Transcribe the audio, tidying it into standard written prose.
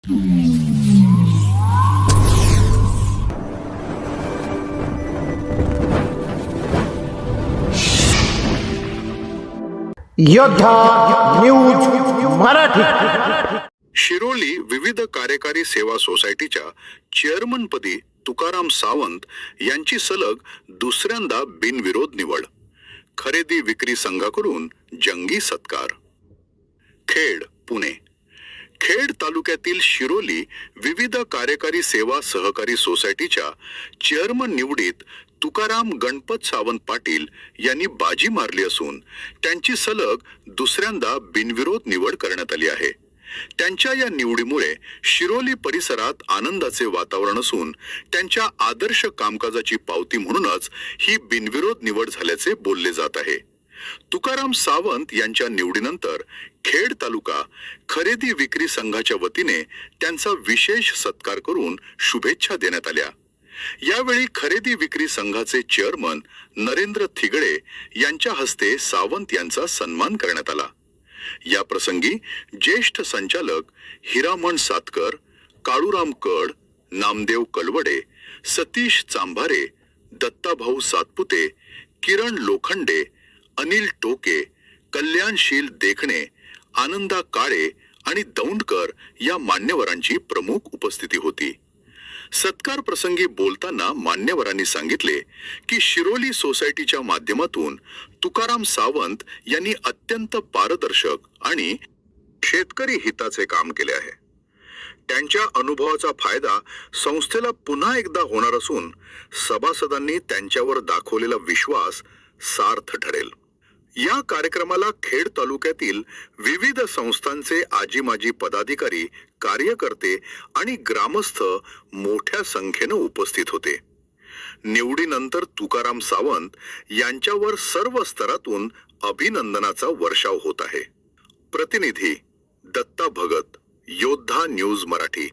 योद्धा न्यूज मराठी. शिरोली विविध कार्यकारी सेवा सोसायटीच्या चेअरमनपदी तुकाराम सावंत यांची सलग दुसऱ्यांदा बिनविरोध निवड. खरेदी विक्री संघाकडून जंगी सत्कार. खेड, पुणे. खेड तालुक्यातील शिरोली विविध कार्यकारी सेवा सहकारी सोसायटीच्या चेअरमन निवडीत तुकाराम गणपत सावंत पाटील यांनी बाजी मारली असून त्यांची सलग दुसऱ्यांदा बिनविरोध निवड करण्यात आली आहे. त्यांच्या या निवडीमुळे शिरोली परिसरात आनंदाचे वातावरण असून त्यांच्या आदर्श कामकाजाची पावती म्हणूनच ही बिनविरोध निवड झाल्याचे बोलले जात आहे. तुकाराम सावंत यांच्या निवडीनंतर खेड तालुका खरेदी विक्री संघाच्या वतीने त्यांचा विशेष सत्कार करून शुभेच्छा देण्यात आल्या. यावेळी खरेदी विक्री संघाचे चेअरमन नरेंद्र थिगळे यांच्या हस्ते सावंत यांचा सन्मान करण्यात आला. या प्रसंगी ज्येष्ठ संचालक हिरामण सातकर, काळूराम कड, नामदेव कलवडे, सतीश चांभारे, दत्ताभाऊ सातपुते, किरण लोखंडे, अनिल टोके, कल्याणशील देखणे, आनंदा काळे आणि दौंडकर या मान्यवरांची प्रमुख उपस्थिती होती. सत्कार प्रसंगी बोलताना मान्यवरांनी सांगितले की शिरोली सोसायटीच्या माध्यमातून तुकाराम सावंत यांनी अत्यंत पारदर्शक आणि शेतकरी हिताचे काम केले आहे. त्यांच्या अनुभवाचा फायदा संस्थेला पुन्हा एकदा होणार असून सभासदांनी त्यांच्यावर दाखवलेला विश्वास सार्थ ठरेल. या कार्यक्रमाला खेड तालुक्यातील विविध संस्थांचे आजी माजी पदाधिकारी, कार्यकर्ते आणि ग्रामस्थ मोठ्या संख्येने उपस्थित होते. निवडीनंतर तुकाराम सावंत यांच्यावर सर्व स्तरातून अभिनंदनाचा वर्षाव होत आहे. प्रतिनिधी दत्ता भगत, योद्धा न्यूज मराठी.